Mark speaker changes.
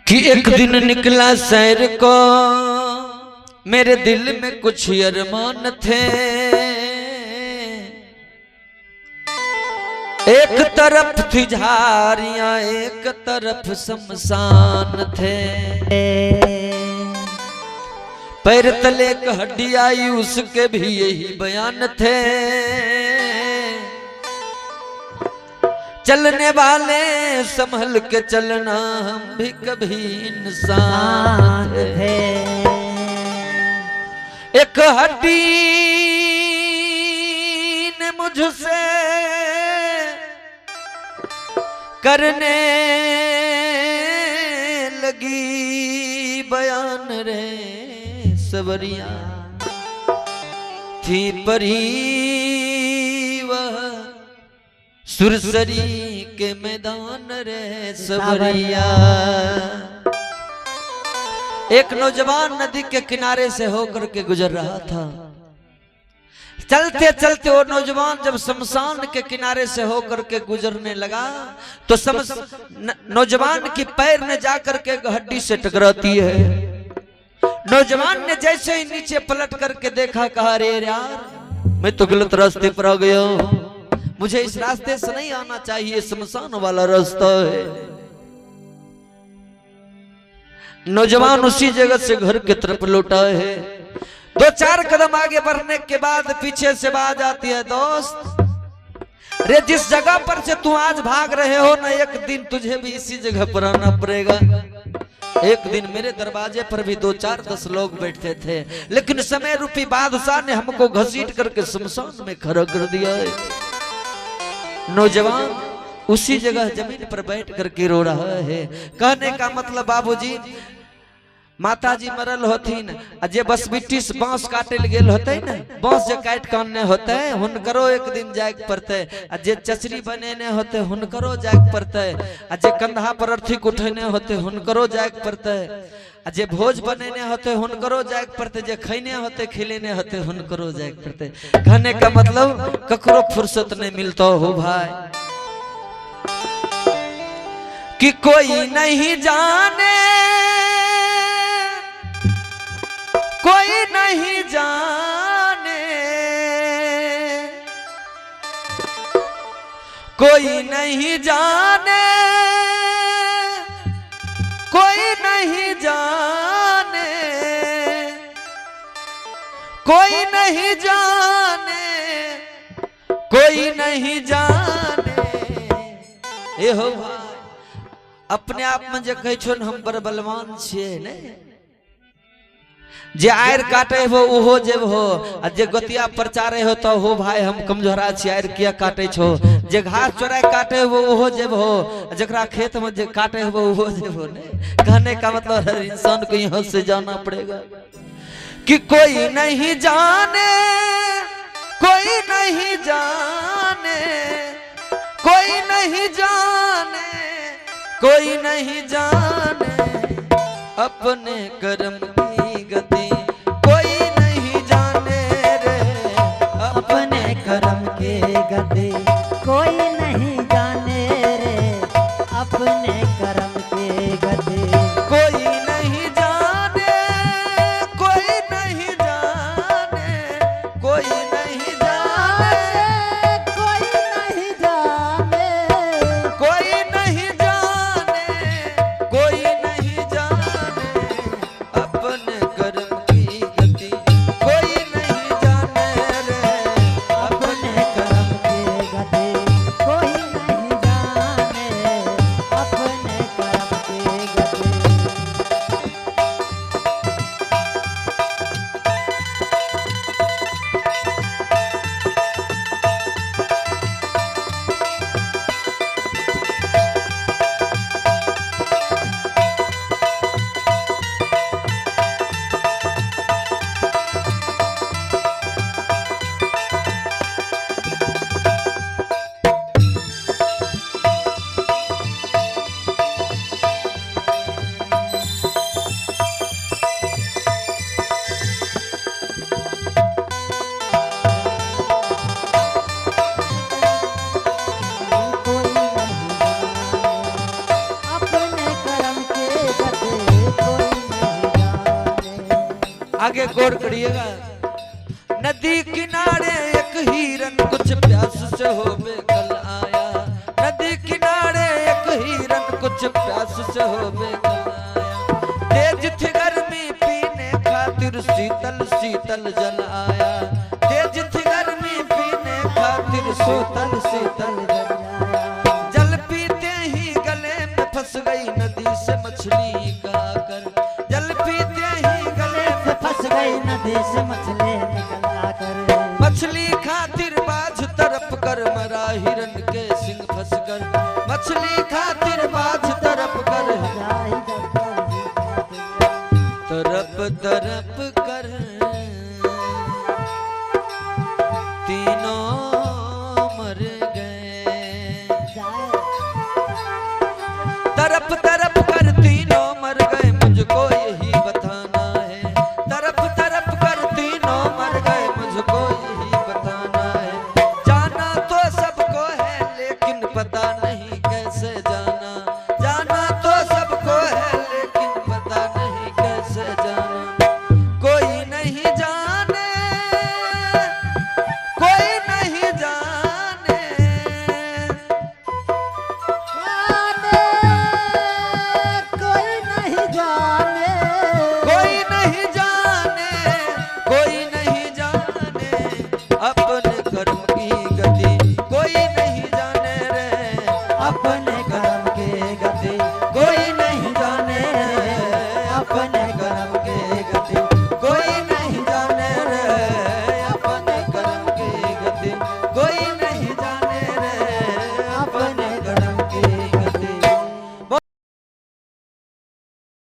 Speaker 1: कि एक दिन निकला सैर को, मेरे दिल में कुछ अरमान थे। एक तरफ थी झाड़ियां, एक तरफ शमशान थे। पैर तले एक हड्डी आई, उसके भी यही बयान थे। चलने वाले संभल के चलना, हम भी कभी इंसान थे। एक हड्डी ने मुझसे करने लगी बयान रे सबरिया। थी परी वह सुरसरी के मैदान रे सबरिया। एक नौजवान नदी के किनारे से होकर के गुजर रहा था। चलते चलते वो नौजवान जब शमशान के किनारे से होकर के गुजरने लगा तो नौजवान की पैर ने जाकर के हड्डी से टकराती है। नौजवान ने जैसे ही नीचे पलट करके देखा, कहा अरे यार मैं तो गलत रास्ते पर आ गया हूं, मुझे इस रास्ते से नहीं आना चाहिए, शमशान वाला रास्ता है। नौजवान उसी जगह से घर की तरफ लौटा है। दो चार कदम आगे बढ़ने के बाद पीछे से आवाज आती है, दोस्त रे जिस जगह पर से तू आज भाग रहे हो ना, एक दिन तुझे भी इसी जगह पर आना पड़ेगा। एक दिन मेरे दरवाजे पर भी 2-4-10 लोग बैठते थे, लेकिन समय रूपी बादशाह ने हमको घसीट करके शमशान में खड़ा कर दिया है। नौजवान उसी जगह जमीन पर बैठ करके रो रहा है। कहने का मतलब बाबूजी, माताजी मरल होथिन, जे बस बिट्टी से बांस काटे गेल होते न, बांस जे काट काटने होते हुनकरो एक दिन जाए पड़ते। जे चचरी बनेने होते हुनकरो जाए पड़ते। जे कंधा पर अर्थी उठेने होते हुनकरो जाए पड़ते। जे भोज बनेने होते हुनकरो जाए पड़ते। जे खैने होते खिलेने होते हुनकरो जाए पड़ते। कहने का मतलब ककरो फुर्सत नहीं मिलता हो भाई, कि कोई नहीं जाने, कोई नहीं जाने, कोई नहीं जाने, कोई नहीं जाने, कोई नहीं जाने, कोई नहीं जाने। ए हो भाई, अपने आप में जे कह छो हम बड़ बलवान छिए ने, जे आयर काटे हो ओहो जेब हो, जे गोतिया प्रचारे हो तो हो भाई हम कमजोरा छी, आयर किया काटे छो। जे घास चोराय काटे हो ओहो जेब हो, जकरा खेत में जे काटे हो ओहो जेब हो ने। कहने का मतलब हर इंसान को यहाँ से जाना पड़ेगा कि कोई नहीं जाने, कोई नहीं जाने, कोई नहीं जाने, कोई नहीं जाने अपने कर्म की गति। कोई नहीं जाने रे अपने कर्म की गति।
Speaker 2: कोई नहीं जाने रे अपने कर्म की गति।
Speaker 1: कोई नहीं जाने, कोई नहीं जाने, कोई नहीं जाने,
Speaker 2: कोई नहीं जाने,
Speaker 1: कोई नहीं जाने, कोई नहीं जाने अपने कर्म की गति। कोई नहीं जाने रे
Speaker 2: अपने कर्म की गति। कोई नहीं जाने अपने
Speaker 1: आगे गौर करिएगा। नदी किनारे एक हिरन कुछ प्यास से हो बेकल आया। नदी किनारे एक हिरन कुछ प्यास से हो बेकल आया। तेज थी गर्मी पीने खातिर शीतल शीतल जल आया। तेज थी गर्मी पीने खातिर शीतल शीतल जल आया। जल पीते ही गले में फंस गई नदी से मछली का कर। जल पीते ही गले में
Speaker 2: फंस गई नदी से मछली निकल आकर।
Speaker 1: मछली खातिर बाझ तरफ कर मरा हिरन के सिंग फंस कर। मछली खातिर बाझ तरफ कर तरफ तरफ कर तीनों मर गए। तरफ तरफ